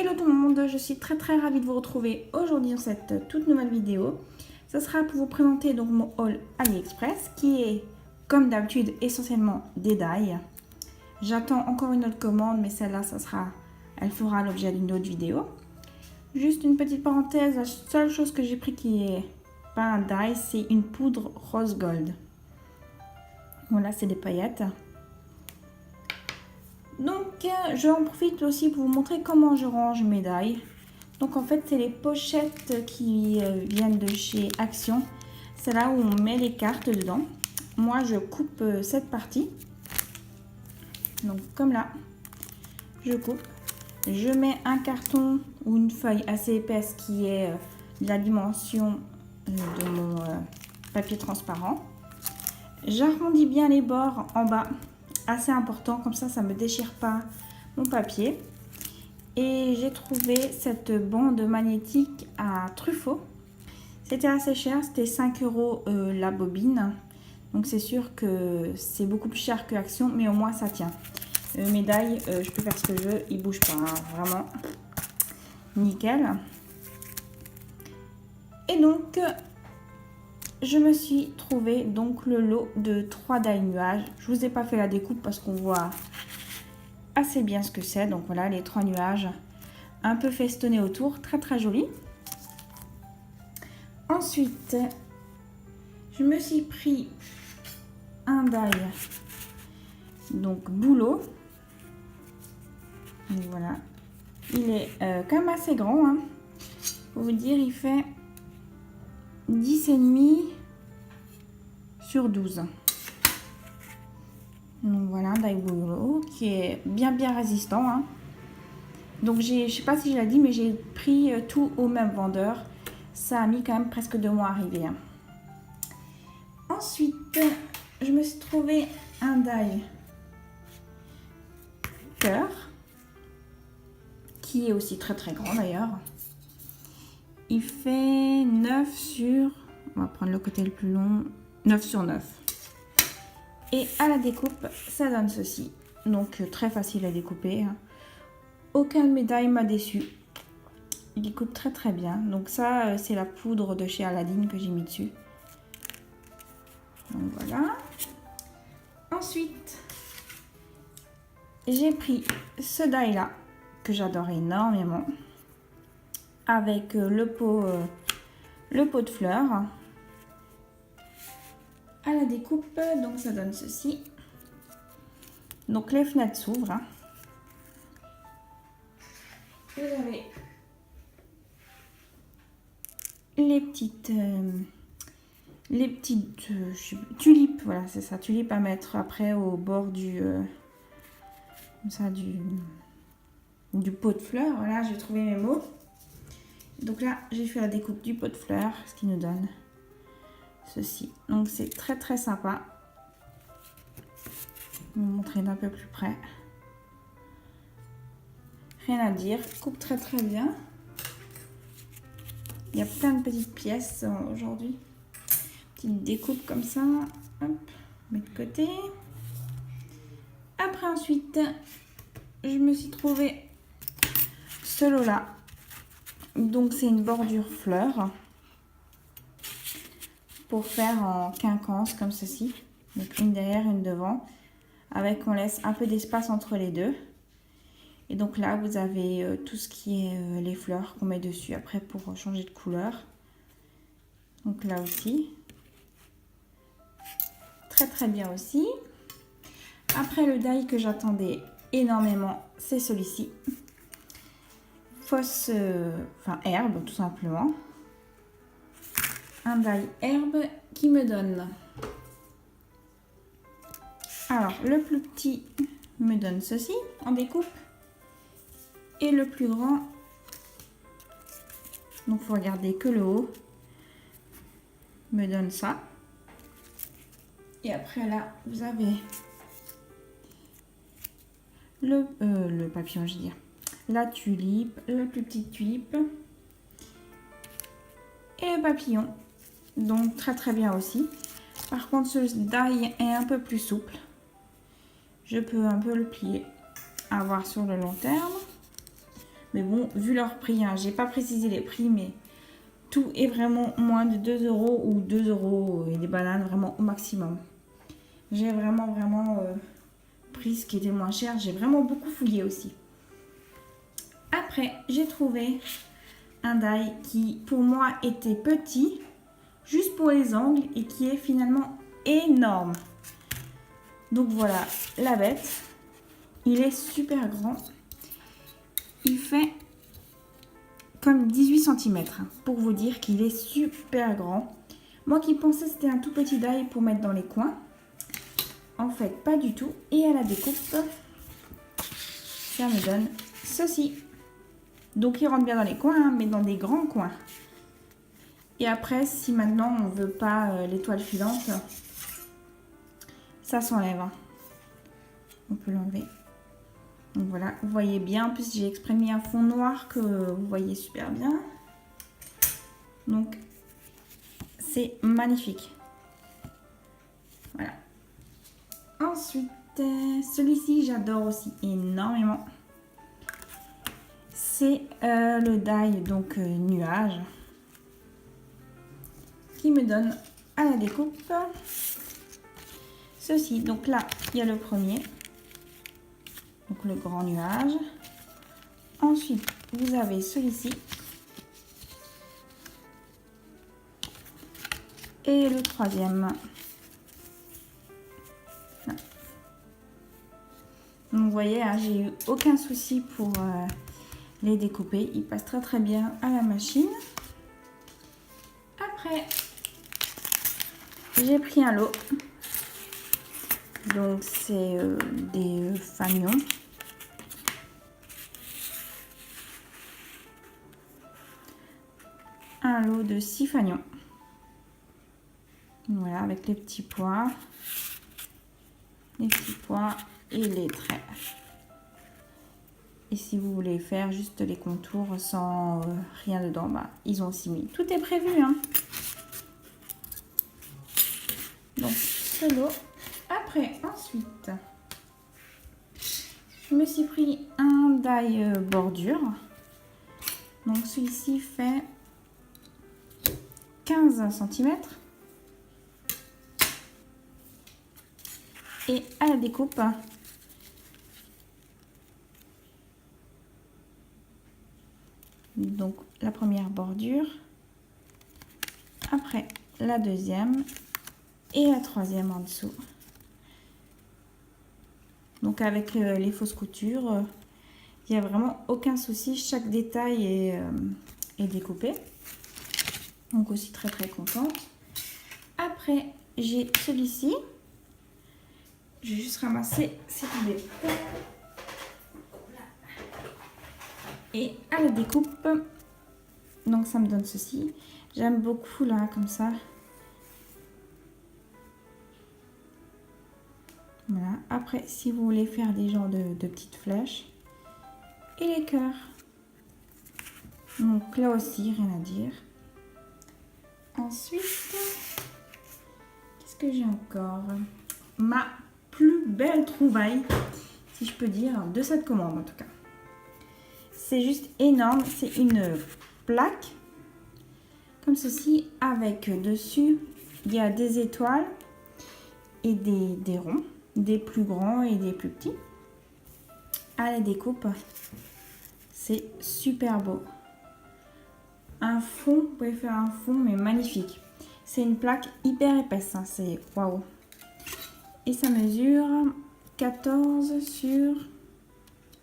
Hello tout le monde, je suis très ravie de vous retrouver aujourd'hui dans cette toute nouvelle vidéo. Ce sera pour vous présenter donc mon haul AliExpress qui est comme d'habitude essentiellement des die. J'attends encore une autre commande mais celle-là elle fera l'objet d'une autre vidéo. Juste une petite parenthèse, la seule chose que j'ai pris qui est pas un die, c'est une poudre rose gold. Voilà, c'est des paillettes. Donc, j'en profite aussi pour vous montrer comment je range mes die. Donc, en fait, c'est les pochettes qui viennent de chez Action. C'est là où on met les cartes dedans. Moi, je coupe cette partie. Donc, comme là, je coupe. Je mets un carton ou une feuille assez épaisse qui est de la dimension de mon papier transparent. J'arrondis bien les bords en bas. Assez important, comme ça ne me déchire pas mon papier. Et j'ai trouvé cette bande magnétique à Truffaut. C'était assez cher, c'était 5 € la bobine. Donc c'est sûr que c'est beaucoup plus cher que Action, mais au moins ça tient. Mes die, je peux faire ce que je veux, ils ne bougent pas, hein, vraiment nickel. Et donc je me suis trouvé donc le lot de 3 die nuages. Je vous ai pas fait la découpe parce qu'on voit assez bien ce que c'est. Donc voilà les 3 nuages un peu festonnés autour, très joli. Ensuite, je me suis pris un die donc boulot. Donc voilà, il est quand même assez grand, hein. Pour vous dire, il fait 10,5 sur 12. Donc voilà, un die boulot qui est bien résistant, hein. Donc je sais pas si je l'ai dit, mais j'ai pris tout au même vendeur. Ça a mis quand même presque 2 mois à arriver, hein. Ensuite, je me suis trouvé un die cœur qui est aussi très grand d'ailleurs. Il fait 9 sur, on va prendre le côté le plus long, 9 sur 9. Et à la découpe, ça donne ceci. Donc très facile à découper, hein. Aucun de mes die m'a déçu. Il découpe très bien. Donc ça, c'est la poudre de chez Aladdin que j'ai mis dessus. Donc voilà. Ensuite, j'ai pris ce die là que j'adore énormément avec le pot de fleurs à la découpe. Donc ça donne ceci. Donc les fenêtres s'ouvrent, hein. Vous avez les petites tulipes, voilà, c'est ça, tulipes à mettre après au bord du pot de fleurs. Voilà, j'ai trouvé mes mots. Donc là, j'ai fait la découpe du pot de fleurs, ce qui nous donne ceci. Donc c'est très sympa. Je vais vous montrer d'un peu plus près. Rien à dire, coupe très bien. Il y a plein de petites pièces aujourd'hui. Petite découpe comme ça. Hop, mets de côté. Après ensuite, je me suis trouvé ce lot là. Donc c'est une bordure fleur pour faire en quinconce comme ceci. Donc une derrière, une devant. Avec, on laisse un peu d'espace entre les deux. Et donc là, vous avez tout ce qui est les fleurs qu'on met dessus après pour changer de couleur. Donc là aussi. Très bien aussi. Après, le die que j'attendais énormément, c'est celui-ci. Fausse, herbe, tout simplement. Un die herbe qui me donne... Alors, le plus petit me donne ceci en découpe. Et le plus grand, donc il faut regarder que le haut, me donne ça. Et après là, vous avez le papillon, je veux dire, la tulipe, la plus petite tulipe et le papillon. Donc très bien aussi. Par contre, ce die est un peu plus souple. Je peux un peu le plier à voir sur le long terme. Mais bon, vu leur prix, hein, j'ai pas précisé les prix, mais tout est vraiment moins de 2 euros ou 2 euros et des bananes vraiment au maximum. J'ai vraiment pris ce qui était moins cher. J'ai vraiment beaucoup fouillé aussi. Après, j'ai trouvé un die qui pour moi était petit, juste pour les angles, et qui est finalement énorme. Donc voilà, la bête. Il est super grand. Il fait comme 18 cm, pour vous dire qu'il est super grand. Moi qui pensais que c'était un tout petit die pour mettre dans les coins. En fait, pas du tout. Et à la découpe, ça me donne ceci. Donc il rentre bien dans les coins, hein, mais dans des grands coins. Et après, si maintenant on veut pas l'étoile filante, ça s'enlève. Hein. On peut l'enlever. Donc voilà, vous voyez bien. En plus, j'ai exprès mis un fond noir que vous voyez super bien. Donc, c'est magnifique. Voilà. Ensuite, celui-ci, j'adore aussi énormément. C'est le die, donc nuage, qui me donne à la découpe ceci. Donc là, il y a le premier. Donc le grand nuage. Ensuite, vous avez celui-ci. Et le troisième. Là. Donc vous voyez, hein, j'ai eu aucun souci pour les découper. Ils passent très bien à la machine. Après, j'ai pris un lot. Donc c'est des fanions. Un lot de 6 fanions. Voilà, avec les petits pois. Les petits pois et les traits. Et si vous voulez faire juste les contours sans rien dedans, bah, ils ont aussi mis. Tout est prévu. Hein. Donc, ce lot. Après, ensuite, je me suis pris un die bordure. Donc, celui-ci fait 15 cm. Et à la découpe, donc la première bordure, après la deuxième et la troisième en dessous. Donc avec les fausses coutures, il n'y a vraiment aucun souci, chaque détail est découpé. Donc aussi très contente. Après j'ai celui-ci, j'ai juste ramassé ces poubelles. Et à la découpe, donc ça me donne ceci. J'aime beaucoup là, comme ça. Voilà. Après, si vous voulez faire des genres de petites flèches. Et les cœurs. Donc là aussi, rien à dire. Ensuite, qu'est-ce que j'ai encore? Ma plus belle trouvaille, si je peux dire, de cette commande en tout cas. C'est juste énorme. C'est une plaque comme ceci avec dessus il y a des étoiles et des ronds, des plus grands et des plus petits. À la découpe, c'est super beau. Un fond, vous pouvez faire un fond mais magnifique. C'est une plaque hyper épaisse, hein, c'est waouh. Et ça mesure 14 sur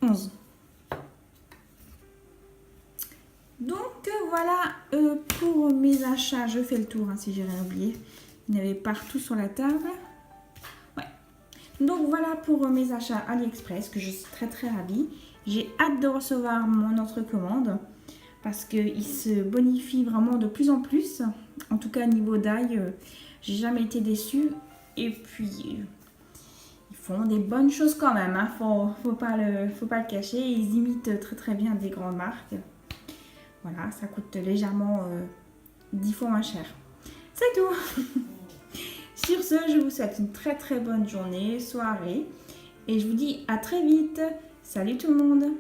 11. Donc voilà pour mes achats, je fais le tour hein, si j'ai rien oublié. Il y en avait partout sur la table. Ouais. Donc voilà pour mes achats AliExpress que je suis très ravie. J'ai hâte de recevoir mon autre commande parce qu'il se bonifie vraiment de plus en plus. En tout cas niveau die, j'ai jamais été déçue. Et puis ils font des bonnes choses quand même. Hein. Faut pas le cacher. Ils imitent très bien des grandes marques. Voilà, ça coûte légèrement 10 fois moins cher. C'est tout. Sur ce, je vous souhaite une très bonne journée, soirée. Et je vous dis à très vite. Salut tout le monde.